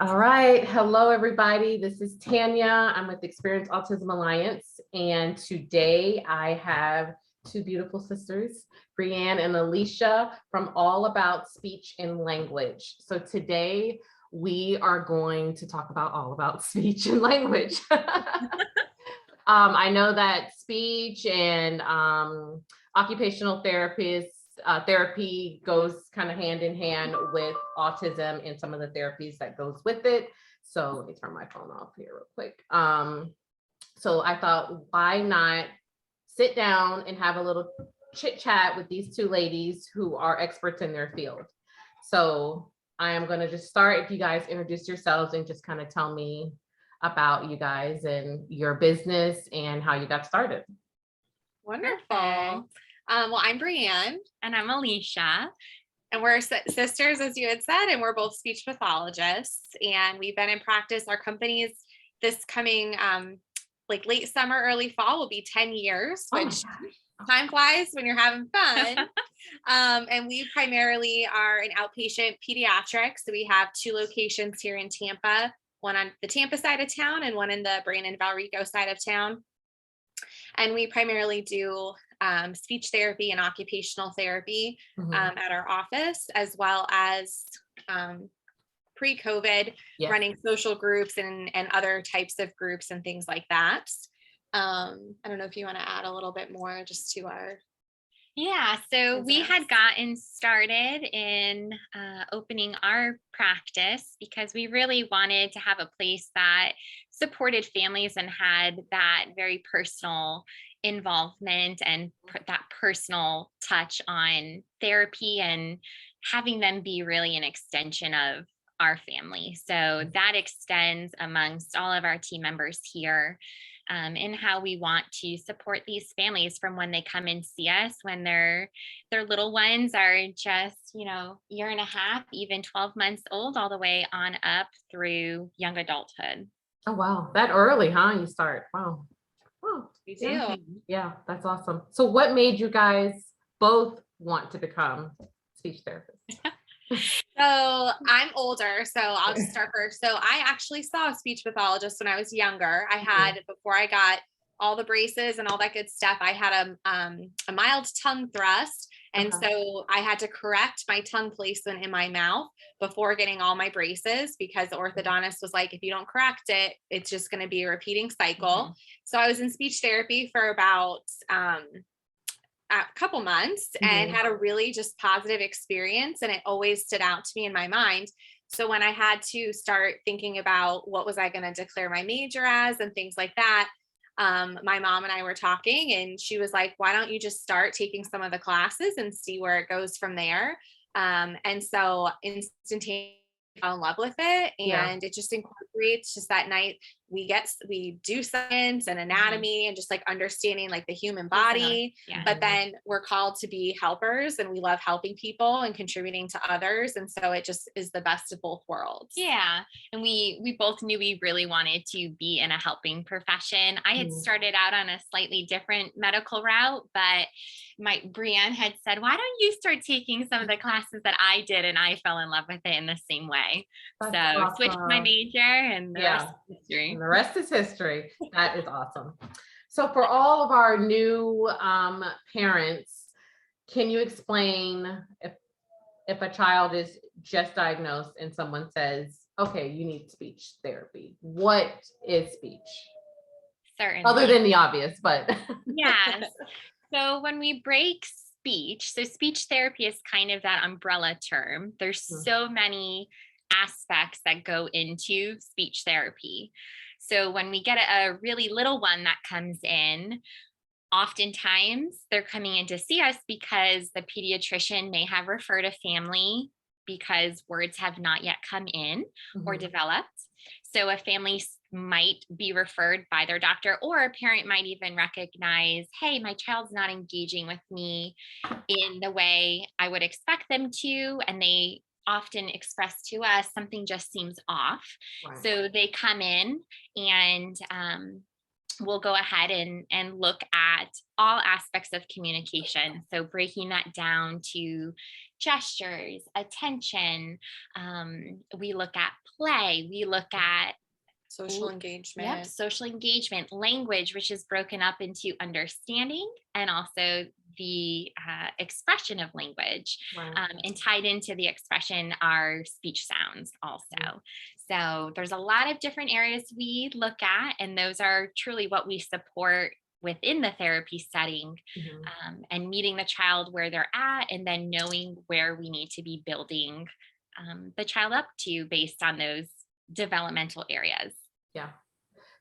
All right. Hello, everybody. This is Tanya. I'm with Experience Autism Alliance. And today I have two beautiful sisters, Brieann and Alicia, from All About Speech and Language. So today we are going to talk about all about speech and language. I know that speech and occupational therapy goes kind of hand in hand with autism and some of the therapies that goes with it. So let me turn my phone off here real quick. So I thought, why not sit down and have a little chit chat with these two ladies who are experts in their field. So I am going to just start. If you guys introduce yourselves and just kind of tell me about you guys and your business and how you got started. Wonderful. Well, I'm Brieann. And I'm Alicia. And we're sisters, as you had said, and we're both speech pathologists. And we've been in practice. Our company's this coming like late summer, early fall will be 10 years, which time flies when you're having fun. And we primarily are an outpatient pediatrics. So we have two locations here in Tampa, one on the Tampa side of town and one in the Brandon Valrico side of town. And we primarily do speech therapy and occupational therapy at our office, as well as pre-COVID running social groups and other types of groups and things like that. I don't know if you want to add a little bit more just to our. Yeah, so we had gotten started in opening our practice because we really wanted to have a place that supported families and had that very personal involvement and that personal touch on therapy and having them be really an extension of our family. So that extends amongst all of our team members here. And how we want to support these families from when they come and see us, when their little ones are just, year and a half, even 12 months old, all the way on up through young adulthood. Oh, wow. That early, huh? You start. Wow. Oh, we do. Yeah, that's awesome. So what made you guys both want to become speech therapists? So I'm older, so I'll just start first. So I actually saw a speech pathologist when I was younger. I had, before I got all the braces and all that good stuff, I had a mild tongue thrust. And so I had to correct my tongue placement in my mouth before getting all my braces, because the orthodontist was like, if you don't correct it, it's just going to be a repeating cycle. So I was in speech therapy for about a couple months and had a really just positive experience. And it always stood out to me in my mind. So when I had to start thinking about what was I going to declare my major as and things like that, my mom and I were talking and she was like, why don't you just start taking some of the classes and see where it goes from there? And so instantaneously fell in love with it. And it just incorporates just that night we do science and anatomy and just like understanding like the human body, but then we're called to be helpers and we love helping people and contributing to others. And so it just is the best of both worlds. Yeah. And we both knew we really wanted to be in a helping profession. I had started out on a slightly different medical route, but Brieann had said, why don't you start taking some of the classes that I did? And I fell in love with it in the same way. That's awesome. Switched my major and the rest is history. And the rest is history. That is awesome. So for all of our new parents, can you explain if a child is just diagnosed and someone says, okay, you need speech therapy, what is speech? Certainly. Other than the obvious, but. Yes. So when we break speech, so speech therapy is kind of that umbrella term. There's so many aspects that go into speech therapy. So when we get a really little one that comes in, oftentimes they're coming in to see us because the pediatrician may have referred a family because words have not yet come in or developed. So a family might be referred by their doctor, or a parent might even recognize, hey, my child's not engaging with me in the way I would expect them to. And they often express to us something just seems off. Right. So they come in and we'll go ahead and look at all aspects of communication. So breaking that down to gestures, attention. We look at play. We look at Social Yep, engagement. social engagement, language, which is broken up into understanding and also the expression of language. Right. And tied into the expression are speech sounds also. So there's a lot of different areas we look at, and those are truly what we support within the therapy setting, and meeting the child where they're at, and then knowing where we need to be building the child up to based on those developmental areas. Yeah.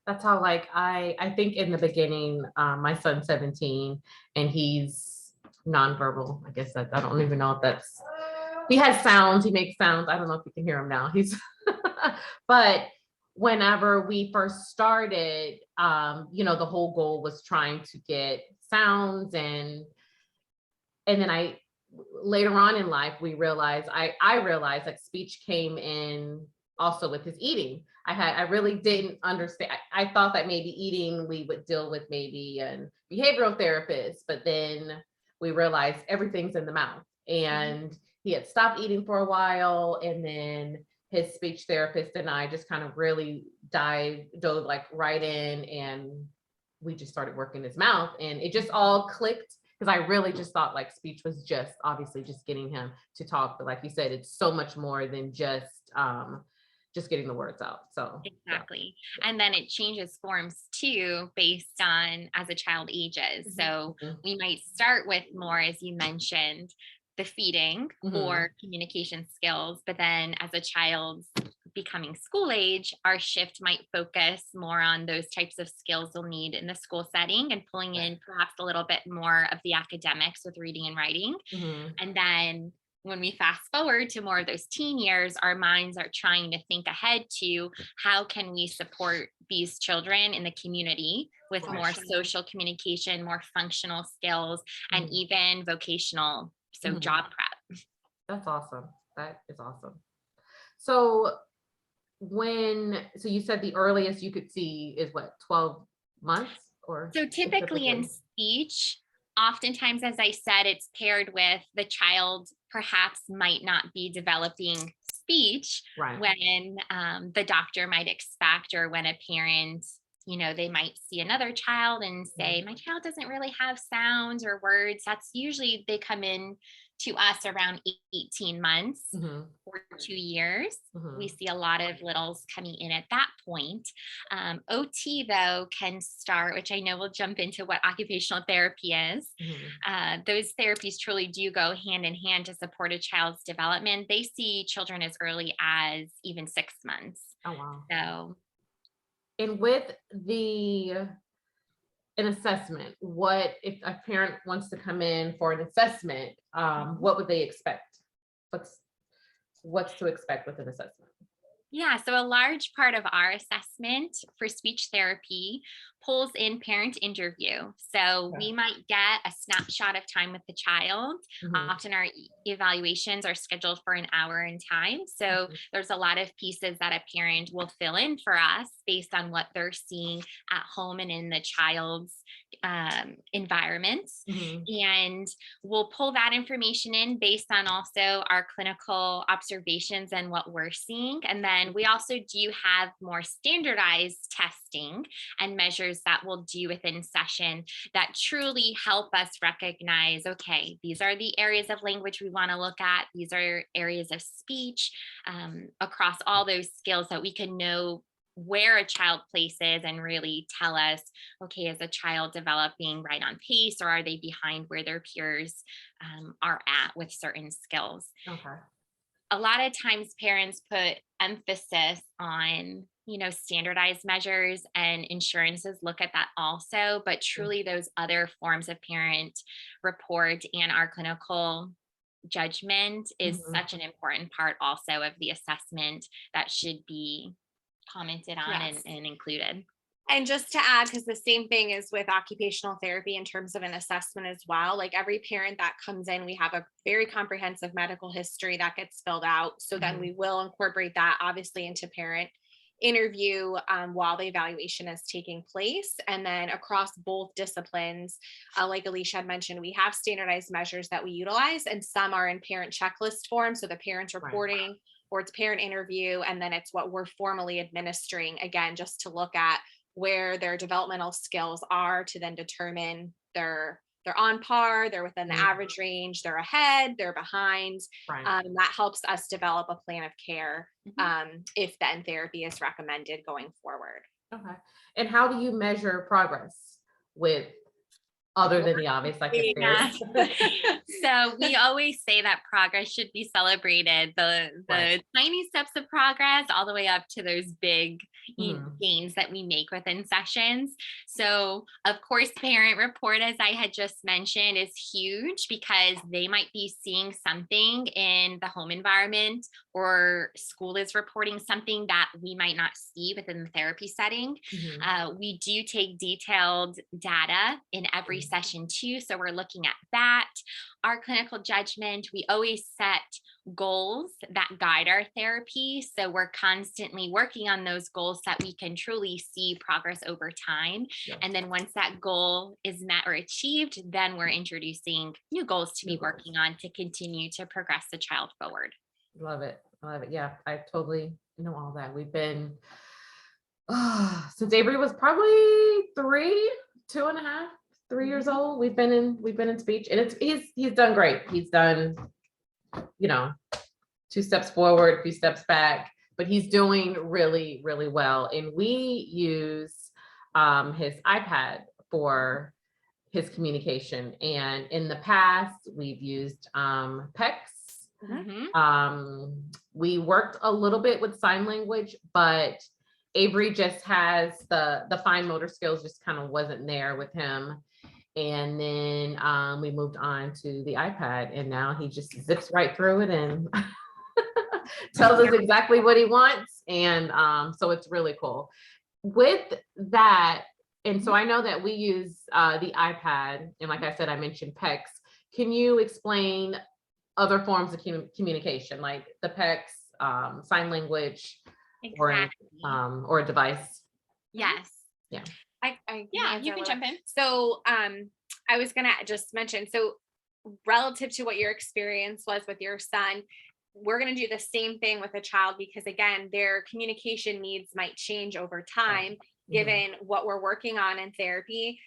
That's how, like, I think in the beginning, my son's 17 and he's nonverbal. I guess that I don't even know if that's, he has sounds, he makes sounds. I don't know if you can hear him now. He's, but whenever we first started, the whole goal was trying to get sounds, and then later on in life, we realized, I realized that speech came in also with his eating. I really didn't understand. I thought that maybe eating, we would deal with maybe a behavioral therapist, but then we realized everything's in the mouth. And he had stopped eating for a while, and then his speech therapist and I just kind of really dove like right in, and we just started working his mouth, and it just all clicked. Because I really just thought like speech was just obviously just getting him to talk, but like you said, it's so much more than just getting the words out. So exactly. And then it changes forms too, based on as a child ages. So we might start with more, as you mentioned, the feeding or communication skills, but then as a child's becoming school age, our shift might focus more on those types of skills they'll need in the school setting, and pulling in perhaps a little bit more of the academics with reading and writing. And then when we fast forward to more of those teen years, our minds are trying to think ahead to how can we support these children in the community with more social communication, more functional skills, and even vocational, so job prep. That's awesome. That is awesome. So you said the earliest you could see is what, 12 months or? So typically in speech, oftentimes, as I said, it's paired with the child perhaps might not be developing speech when the doctor might expect, or when a parent, they might see another child and say, my child doesn't really have sounds or words. That's usually, they come in to us around 18 months or 2 years. We see a lot of littles coming in at that point. OT though can start, which I know we'll jump into what occupational therapy is. Those therapies truly do go hand in hand to support a child's development. They see children as early as even 6 months. Oh, wow. So, and with an assessment, what if a parent wants to come in for an assessment, what would they expect? What's to expect with an assessment? Yeah, so a large part of our assessment for speech therapy pulls in parent interview. So we might get a snapshot of time with the child. Often our evaluations are scheduled for an hour in time. So there's a lot of pieces that a parent will fill in for us based on what they're seeing at home and in the child's environments. And we'll pull that information in based on also our clinical observations and what we're seeing. And then we also do have more standardized testing and measures that we'll do within session that truly help us recognize, okay, these are the areas of language we want to look at. These are areas of speech across all those skills that we can know where a child places and really tell us, okay, is a child developing right on pace, or are they behind where their peers are at with certain skills? A lot of times parents put emphasis on, standardized measures, and insurances look at that also, but truly those other forms of parent report and our clinical judgment is such an important part also of the assessment that should be commented on and included. And just to add, because the same thing is with occupational therapy in terms of an assessment as well, like every parent that comes in, we have a very comprehensive medical history that gets filled out. So then we will incorporate that obviously into parent interview while the evaluation is taking place. And then across both disciplines, like Alicia had mentioned, we have standardized measures that we utilize, and some are in parent checklist form. So the parent's reporting, or it's parent interview, and then it's what we're formally administering, again, just to look at where their developmental skills are, to then determine they're on par, they're within the average range, they're ahead, they're behind. And that helps us develop a plan of care if then therapy is recommended going forward. Okay. And how do you measure progress with, other than the obvious, like So we always say that progress should be celebrated. The tiny steps of progress all the way up to those big gains that we make within sessions. So of course, parent report, as I had just mentioned, is huge, because they might be seeing something in the home environment, or school is reporting something that we might not see within the therapy setting. We do take detailed data in every session too. So we're looking at that. Our clinical judgment, we always set goals that guide our therapy. So we're constantly working on those goals so that we can truly see progress over time. And then once that goal is met or achieved, then we're introducing new goals to be working on to continue to progress the child forward. Love it. Yeah, I totally know all that. We've been, since Avery was probably 3 years old, we've been in speech, and he's done great. He's done, 2 steps forward, a few steps back, but he's doing really, really well. And we use his iPad for his communication. And in the past, we've used PECs. We worked a little bit with sign language, but Avery just has the fine motor skills just kind of wasn't there with him. And then we moved on to the iPad, and now he just zips right through it and tells us exactly what he wants. And so it's really cool with that. And so I know that we use the iPad, and like I said, I mentioned PECs. Can you explain other forms of communication, like the PECs, sign language, or a device? Yes. Yeah. You can jump in. So I was gonna just mention, so relative to what your experience was with your son, we're going to do the same thing with a child, because again, their communication needs might change over time, given what we're working on in therapy.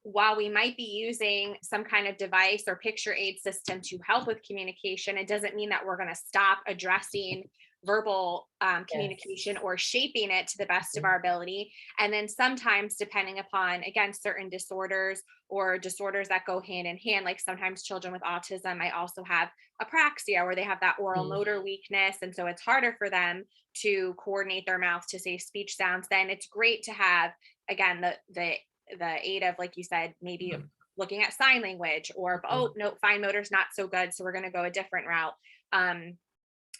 While we might be using some kind of device or picture aid system to help with communication, it doesn't mean that we're going to stop addressing verbal communication or shaping it to the best of our ability. And then sometimes, depending upon, again, certain disorders or disorders that go hand in hand, like sometimes children with autism might also have apraxia, where they have that oral motor weakness. And so it's harder for them to coordinate their mouth to say speech sounds. Then it's great to have, again, the aid of, like you said, maybe looking at sign language, or, oh, no, fine motor's not so good, so we're going to go a different route.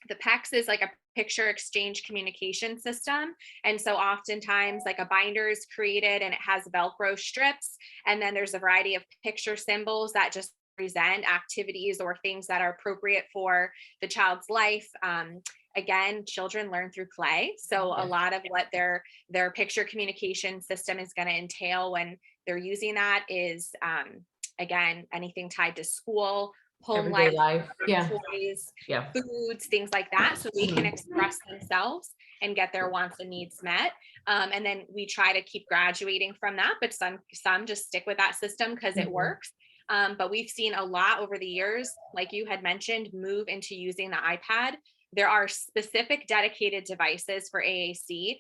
The PECS is like a picture exchange communication system. And so oftentimes, like, a binder is created and it has Velcro strips. And then there's a variety of picture symbols that just present activities or things that are appropriate for the child's life. Again, children learn through play. So a lot of what their picture communication system is going to entail when they're using that is, again, anything tied to school, home life, toys, foods, things like that, so they can express themselves and get their wants and needs met. And then we try to keep graduating from that, but some just stick with that system because it works. But we've seen a lot over the years, like you had mentioned, move into using the iPad. There are specific dedicated devices for AAC.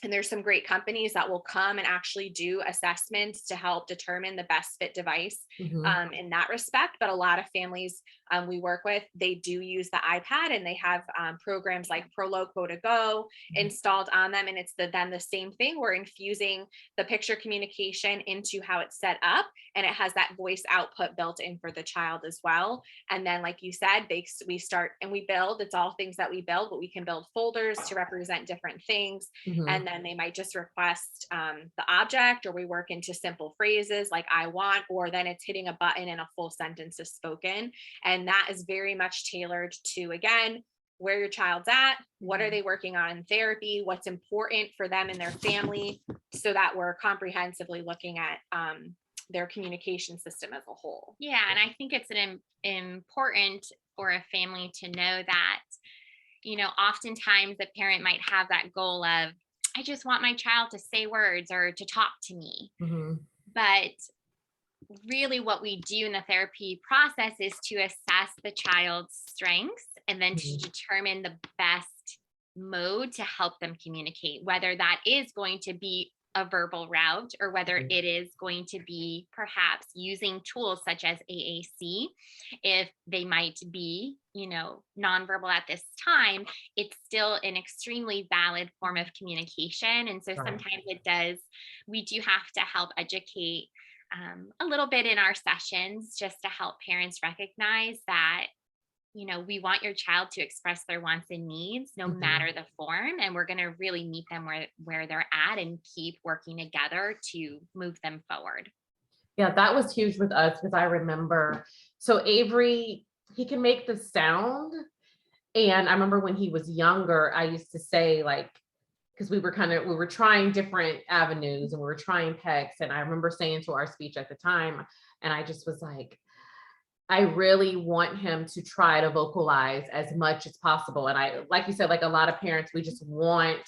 And there's some great companies that will come and actually do assessments to help determine the best fit device in that respect. But a lot of families we work with, they do use the iPad, and they have programs like ProLoco to Go installed on them. And it's then the same thing. We're infusing the picture communication into how it's set up, and it has that voice output built in for the child as well. And then, like you said, we start and we build. It's all things that we build, but we can build folders to represent different things. And then they might just request the object, or we work into simple phrases like "I want," or then it's hitting a button and a full sentence is spoken. And that is very much tailored to, again, where your child's at, what are they working on in therapy, what's important for them and their family, so that we're comprehensively looking at their communication system as a whole. Yeah. And I think it's important for a family to know that, oftentimes the parent might have that goal of, I just want my child to say words or to talk to me. Mhm. But really what we do in the therapy process is to assess the child's strengths and then to determine the best mode to help them communicate, whether that is going to be a verbal route or whether it is going to be perhaps using tools such as AAC. If they might be, nonverbal at this time, it's still an extremely valid form of communication. And so sometimes we do have to help educate a little bit in our sessions just to help parents recognize that, we want your child to express their wants and needs no matter the form. And we're going to really meet them where they're at and keep working together to move them forward. Yeah, that was huge with us because I remember, so Avery, he can make the sound. And I remember when he was younger, I used to say like, because we were trying different avenues and we were trying PECs. And I remember saying to our speech at the time, and I just was like, I really want him to try to vocalize as much as possible. And I, like you said, like a lot of parents, we just want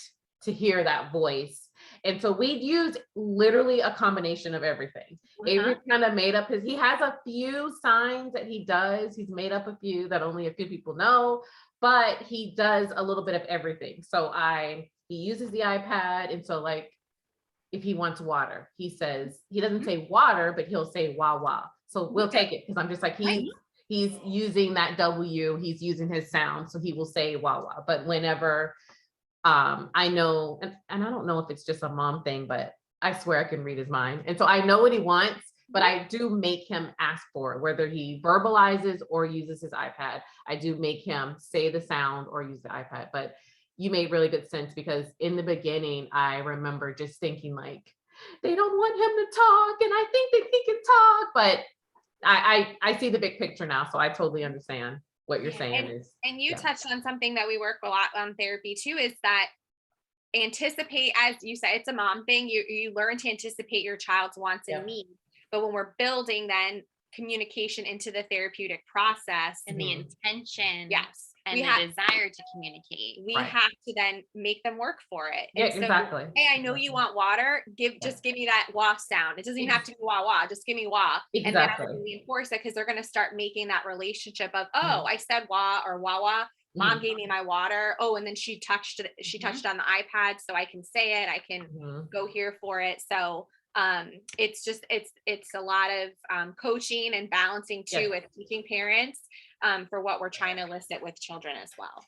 to hear that voice. And so we'd use literally a combination of everything. Avery kind of made up he has a few signs that he does. He's made up a few that only a few people know, but he does a little bit of everything. So he uses the iPad. And so like, if he wants water, he doesn't say water, but he'll say wah wah. So we'll take it because I'm just like, he's using that W, he's using his sound. So he will say wah wah. But whenever I know, and I don't know if it's just a mom thing, but I swear I can read his mind. And so I know what he wants, but I do make him ask for it, whether he verbalizes or uses his iPad. I do make him say the sound or use the iPad. But you made really good sense because in the beginning, I remember just thinking like, they don't want him to talk and I think that he can talk, but I see the big picture now. So I totally understand what you're saying and you touched on something that we work a lot on therapy too, is that anticipate, as you said, it's a mom thing. You learn to anticipate your child's wants and needs. But when we're building then communication into the therapeutic process and the intention. Yes. And the desire to communicate. We have to then make them work for it. Yeah, and so, exactly. Hey, I know you want water. Just give me that wah sound. It doesn't even have to be wah wah. Just give me wah. Exactly. And then I can reinforce it because they're going to start making that relationship of, I said wah or wah wah. Mom gave me my water. Oh, and then she touched on the iPad, so I can say it. I can go here for it. So it's a lot of coaching and balancing too with teaching parents for what we're trying to elicit with children as well.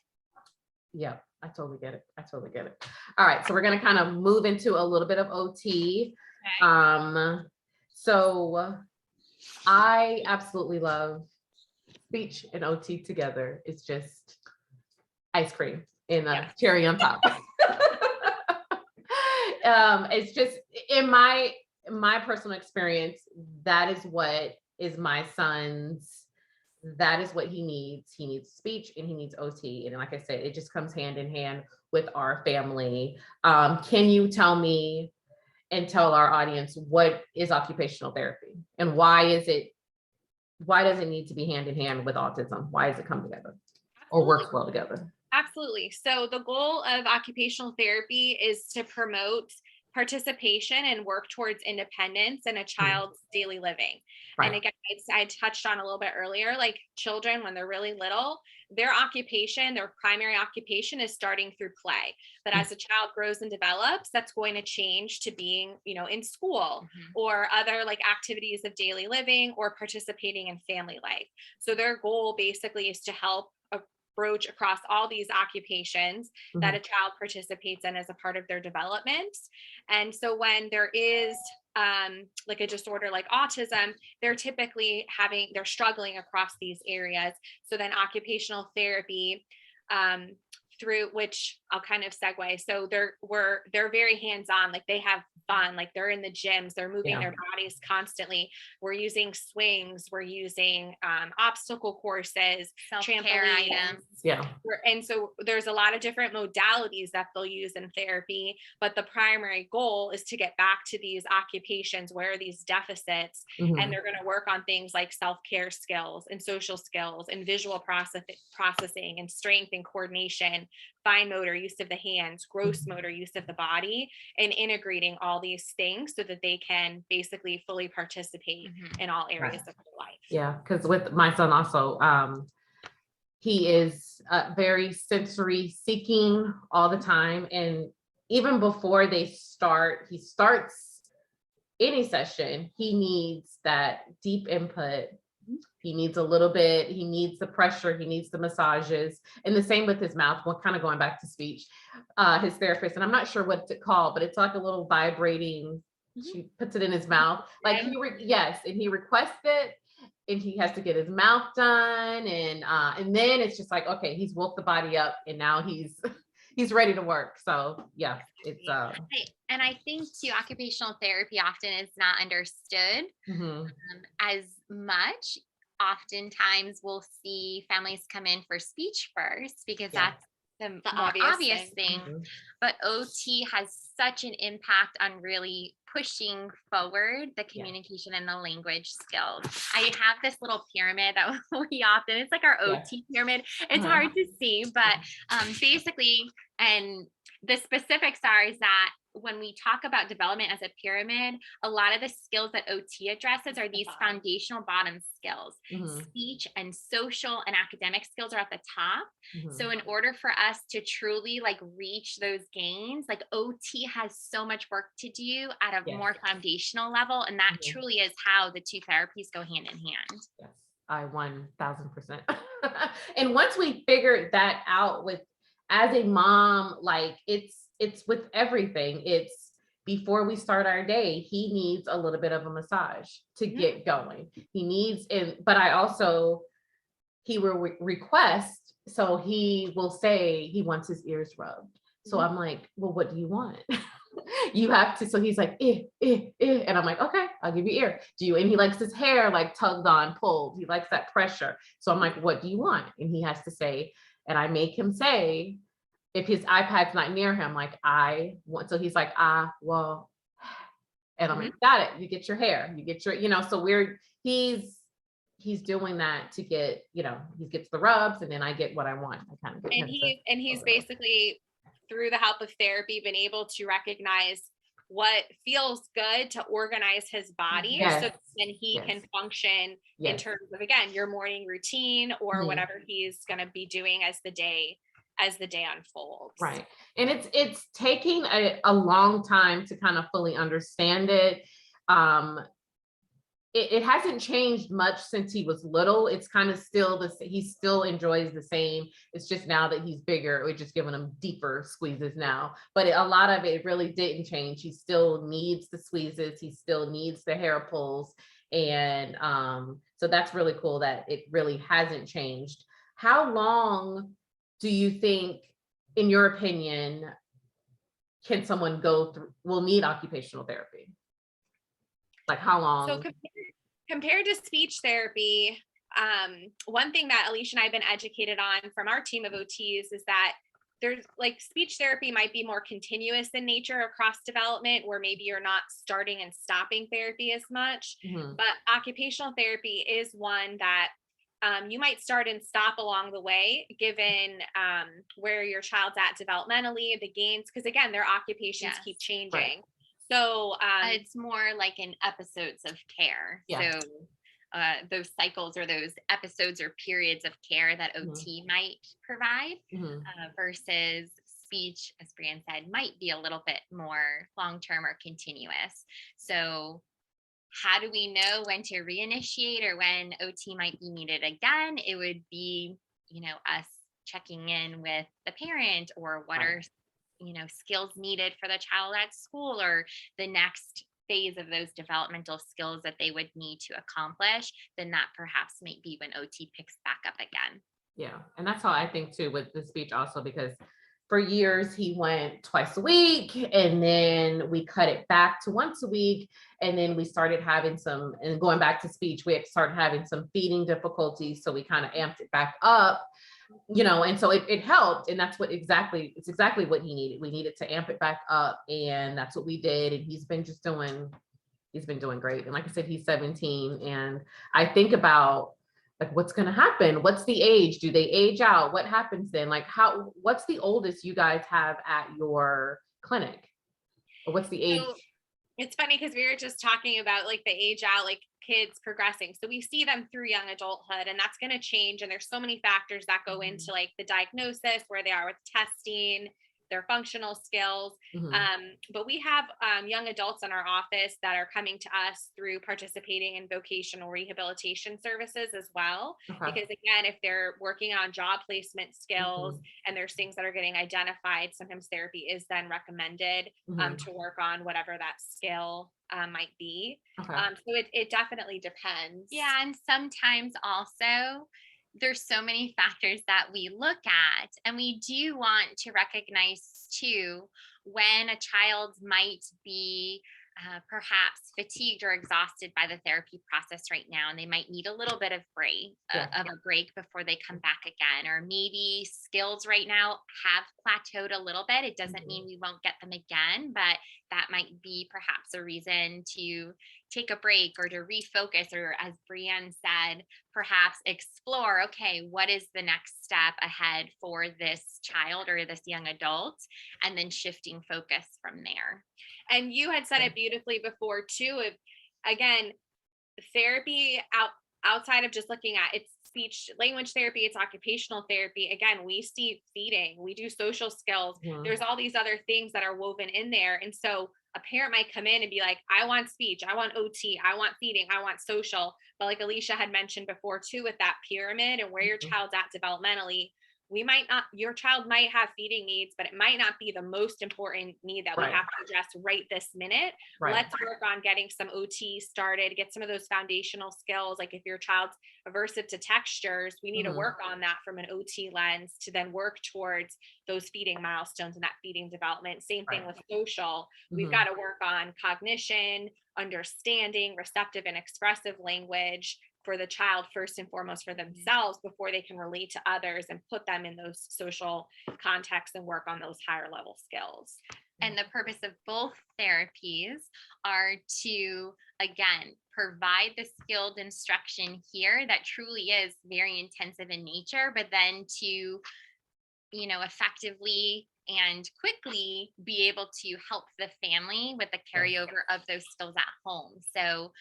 Yeah, I totally get it. All right, so we're going to kind of move into a little bit of OT. Okay. So I absolutely love speech and OT together. It's just ice cream and a cherry on top. It's just in my personal experience, that is what is my son's. That is what he needs. He needs speech and he needs OT. And like I said, it just comes hand in hand with our family. Can you tell me and tell our audience what is occupational therapy and why does it need to be hand in hand with autism? Why does it come together or work well together? Absolutely. So the goal of occupational therapy is to promote participation and work towards independence in a child's daily living. Right. And again, I touched on a little bit earlier, like children, when they're really little, their primary occupation is starting through play. But as a child grows and develops, that's going to change to being, in school or other like activities of daily living or participating in family life. So their goal basically is to help approach across all these occupations that a child participates in as a part of their development. And so when there is like a disorder like autism, they're typically struggling across these areas. So then occupational therapy through, which I'll kind of segue. So they're very hands-on, like they have fun, like they're in the gyms, they're moving their bodies constantly. We're using swings, we're using obstacle courses, Self-care items. And so there's a lot of different modalities that they'll use in therapy, but the primary goal is to get back to these occupations where are these deficits, and they're going to work on things like self-care skills and social skills and visual processing and strength and coordination, fine motor use of the hands, gross motor use of the body, and integrating all these things so that they can basically fully participate in all areas of their life. Yeah, because with my son also, he is very sensory seeking all the time. And even before he starts any session, he needs that deep input. He needs a little bit, he needs the pressure, he needs the massages. And the same with his mouth. Well, kind of going back to speech, his therapist, and I'm not sure what to call, but it's like a little vibrating, she puts it in his mouth. Like and he requests it, and he has to get his mouth done. And then it's just like, okay, he's woke the body up and now he's ready to work. So yeah, it's and I think too, occupational therapy often is not understood as much. Oftentimes we'll see families come in for speech first because that's the more obvious thing. But OT has such an impact on really pushing forward the communication and the language skills. I have this little pyramid that we often, it's like our OT pyramid. It's hard to see, but basically, and the specifics is that when we talk about development as a pyramid, a lot of the skills that OT addresses are these foundational bottom skills. Speech and social and academic skills are at the top. So in order for us to truly like reach those gains, like OT has so much work to do at a more foundational level. And that truly is how the two therapies go hand in hand. Yes, I 1000%. And once we figured that out as a mom, like it's with everything. It's before we start our day, he needs a little bit of a massage to get going. He needs, he will request, so he will say he wants his ears rubbed. So I'm like, well, what do you want? You have to, so he's like, and I'm like, okay, I'll give you ear. And he likes his hair like tugged on, pulled. He likes that pressure. So I'm like, what do you want? And he has to say, and I make him say, if his iPad's not near him, like I want, so he's like, well, and I'm like, got it. You get your hair, you get your, so he's doing that to get, he gets the rubs, and then I get what I want. I kind of get he's basically, through the help of therapy, been able to recognize what feels good to organize his body so then he can function in terms of, again, your morning routine or whatever he's going to be doing as the day unfolds. Right. And it's taking a long time to kind of fully understand it. It hasn't changed much since he was little. It's kind of still he still enjoys the same. It's just now that he's bigger, we're just giving him deeper squeezes now. But a lot of it really didn't change. He still needs the squeezes. He still needs the hair pulls. And so that's really cool that it really hasn't changed. How long do you think, in your opinion, can someone will need occupational therapy? Like how long? So compared to speech therapy, one thing that Alicia and I have been educated on from our team of OTs is that there's like speech therapy might be more continuous in nature across development, where maybe you're not starting and stopping therapy as much. But occupational therapy is one that you might start and stop along the way, given where your child's at developmentally, the gains, because again, their occupations keep changing. Right. So it's more like in episodes of care. So those cycles or those episodes or periods of care that OT might provide versus speech, as Brieann said, might be a little bit more long-term or continuous. So how do we know when to reinitiate or when OT might be needed again? It would be, us checking in with the parent, or what are, skills needed for the child at school, or the next phase of those developmental skills that they would need to accomplish. Then that perhaps might be when OT picks back up again. Yeah. And that's how I think too with the speech also, because for years he went twice a week and then we cut it back to once a week. And then we started having some, and going back to speech, we started having some feeding difficulties. So we kind of amped it back up, and so it helped. And that's it's exactly what he needed. We needed to amp it back up. And that's what we did. And he's been doing great. And like I said, he's 17. And I think about like, what's going to happen? What's the age? Do they age out? What happens then? Like what's the oldest you guys have at your clinic? Or what's the age? So it's funny because we were just talking about like the age out, like kids progressing. So we see them through young adulthood, and that's going to change. And there's so many factors that go into like the diagnosis, where they are with testing, their functional skills. But we have young adults in our office that are coming to us through participating in vocational rehabilitation services as well. Okay. Because again, if they're working on job placement skills and there's things that are getting identified, sometimes therapy is then recommended to work on whatever that skill might be. Okay. So it definitely depends. Yeah. And sometimes also there's so many factors that we look at, and we do want to recognize too when a child might be perhaps fatigued or exhausted by the therapy process right now, and they might need a little bit of a break before they come back again. Or maybe skills right now have plateaued a little bit. It doesn't mean we won't get them again, but that might be perhaps a reason to take a break or to refocus, or as Brieann said, perhaps explore, okay, what is the next step ahead for this child or this young adult, and then shifting focus from there. And you had said it beautifully before too. Again, therapy outside of just looking at it's speech language therapy, it's occupational therapy. Again, we see feeding, we do social skills. There's all these other things that are woven in there. And so a parent might come in and be like, I want speech, I want OT, I want feeding, I want social. But like Alicia had mentioned before too, with that pyramid and where your child's at developmentally, your child might have feeding needs, but it might not be the most important need that we have to address right this minute. Let's work on getting some OT started, get some of those foundational skills. Like if your child's aversive to textures, we need to work on that from an OT lens to then work towards those feeding milestones and that feeding development. Same thing with social. We've got to work on cognition, understanding, receptive and expressive language for the child first and foremost, for themselves, before they can relate to others and put them in those social contexts and work on those higher level skills. And the purpose of both therapies are to, again, provide the skilled instruction here that truly is very intensive in nature, but then to, effectively and quickly be able to help the family with the carryover of those skills at home. So,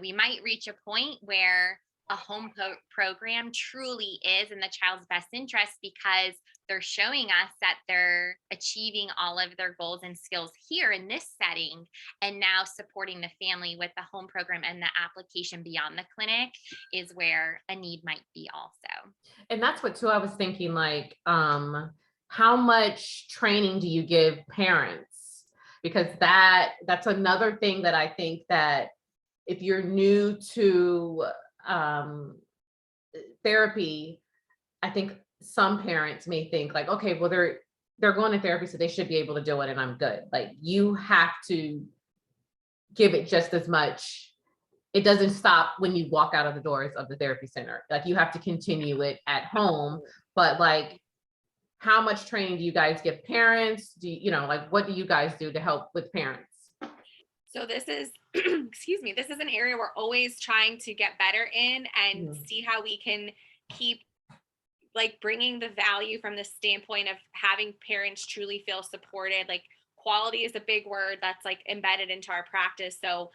we might reach a point where a home program truly is in the child's best interest because they're showing us that they're achieving all of their goals and skills here in this setting, and now supporting the family with the home program and the application beyond the clinic is where a need might be also. And that's what too, I was thinking, like, how much training do you give parents? Because that's another thing that I think that if you're new to therapy, I think some parents may think like, okay, well, they're going to therapy, so they should be able to do it and I'm good. Like, you have to give it just as much. It doesn't stop when you walk out of the doors of the therapy center. Like, you have to continue it at home. But like, how much training do you guys give parents? What do you guys do to help with parents? So this is, excuse me, this is an area we're always trying to get better in and see how we can keep like bringing the value from the standpoint of having parents truly feel supported. Like, quality is a big word that's like embedded into our practice. So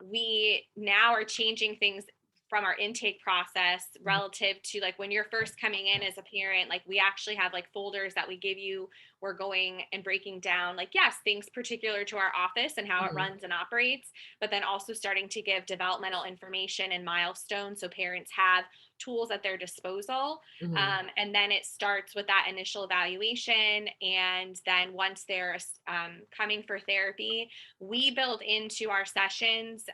we now are changing things from our intake process relative to like when you're first coming in as a parent. Like, we actually have like folders that we give you. We're going and breaking down like, yes, things particular to our office and how it runs and operates, but then also starting to give developmental information and milestones so parents have tools at their disposal. And then it starts with that initial evaluation. And then once they're coming for therapy, we build into our sessions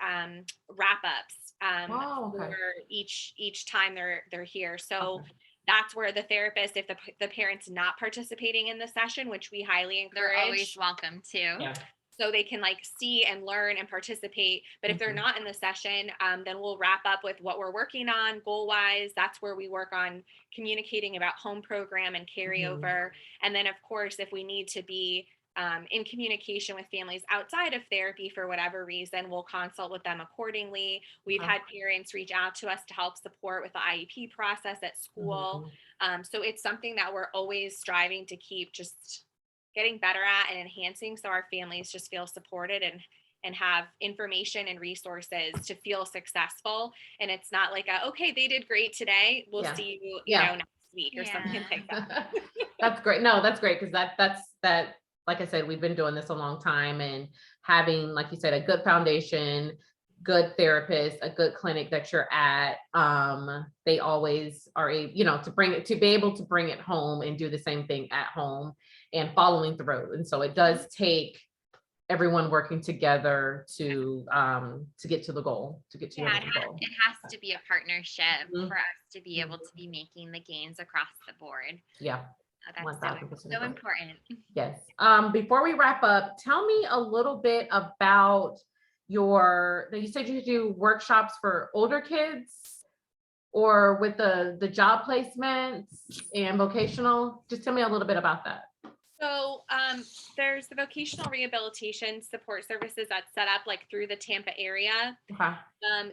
wrap-ups for each time they're here. So Okay. that's where the therapist, if the parent's not participating in the session, which we highly encourage, they're always welcome to. Yeah. so they can like see and learn and participate. But if they're not in the session, then we'll wrap up with what we're working on goal wise. That's where we work on communicating about home program and carryover. And then of course, if we need to be in communication with families outside of therapy for whatever reason, we'll consult with them accordingly. We've had parents reach out to us to help support with the IEP process at school. So it's something that we're always striving to keep just getting better at and enhancing, so our families just feel supported and have information and resources to feel successful. And it's not like okay, they did great today, we'll see you, you know, next week or something like that. That's great. No, that's great, because that's like I said, we've been doing this a long time, and having, like you said, a good foundation, good therapist, a good clinic that you're at, they always are able, to be able to bring it home and do the same thing at home and following through. And so it does take everyone working together to get to the goal, it has to be a partnership for us to be able to be making the gains across the board. Yeah. That's so important. Yes. Before we wrap up, tell me a little bit about you said you do workshops for older kids, or with the job placements and vocational. Just tell me a little bit about that. So there's the vocational rehabilitation support services that's set up like through the Tampa area.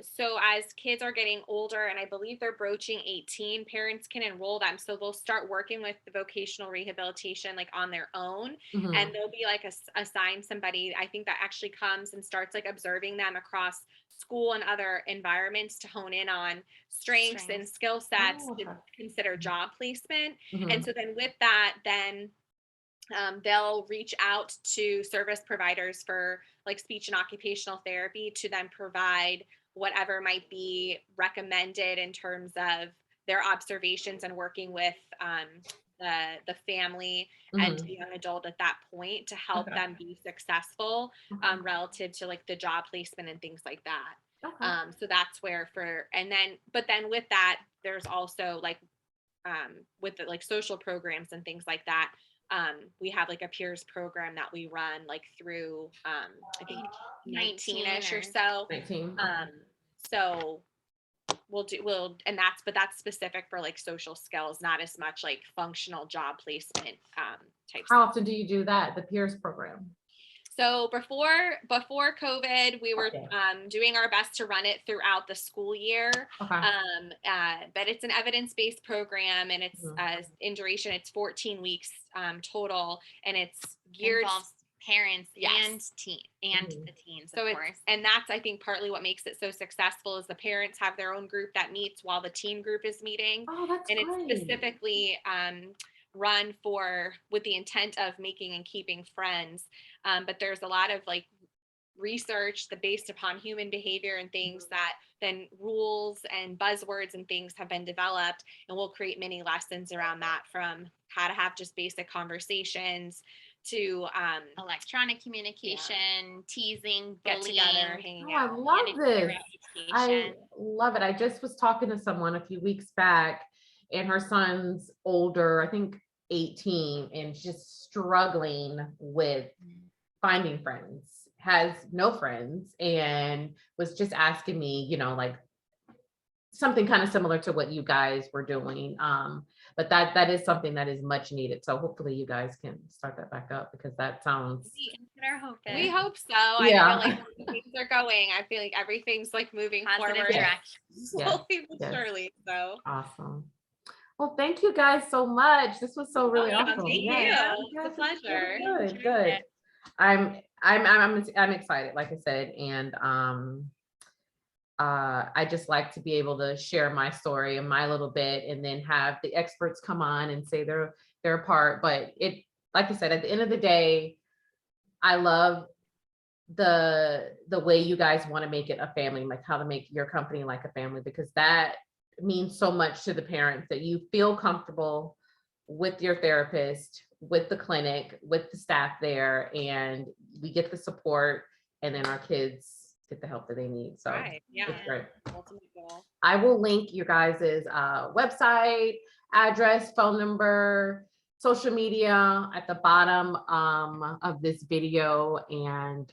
So as kids are getting older, and I believe they're broaching 18, parents can enroll them. So they'll start working with the vocational rehabilitation like on their own, and they'll be like assigned somebody, I think, that actually comes and starts like observing them across school and other environments to hone in on strengths and skill sets to consider job placement. And so then with that, then they'll reach out to service providers for like speech and occupational therapy to then provide whatever might be recommended in terms of their observations and working with the family and the young adult at that point to help them be successful relative to like the job placement and things like that. So that's where but then with that, there's also like with the like social programs and things like that. We have like a peers program that we run like through I think 19ish or so. 19. So but that's specific for like social skills, not as much like functional job placement type. How often do you do that, the peers program? So before COVID, we were doing our best to run it throughout the school year. But it's an evidence-based program, and it's in duration, it's 14 weeks total, and it's geared involves parents and the teens, of course. And that's, I think, partly what makes it so successful is the parents have their own group that meets while the teen group is meeting. That's great. It's specifically run with the intent of making and keeping friends. But there's a lot of like research that based upon human behavior and things that then rules and buzzwords and things have been developed, and we'll create mini lessons around that, from how to have just basic conversations to electronic communication, teasing, bullying, hanging out. I love this. I love it. I just was talking to someone a few weeks back, and her son's older, I think 18, and just struggling with finding friends, has no friends, and was just asking me, like something kind of similar to what you guys were doing. But that is something that is much needed. So hopefully you guys can start that back up, because that sounds. We hope so. Yeah. I feel like things are going. I feel like everything's like moving forward slowly but surely. So awesome. Well, thank you guys so much. This was so really awesome. Thank you. It's a pleasure. Good. I'm excited, like I said, and I just like to be able to share my story and my little bit, and then have the experts come on and say their part. But like I said, at the end of the day, I love the way you guys want to make it a family, like how to make your company like a family, because that means so much to the parents, that you feel comfortable with your therapist, with the clinic, with the staff there, and we get the support, and then our kids get the help that they need. So Right. Yeah. it's great. Ultimate goal. I will link your guys' website, address, phone number, social media at the bottom of this video. And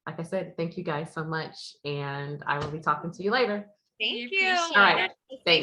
like I said, thank you guys so much. And I will be talking to you later. Thank We you. appreciate All right. it. Thanks.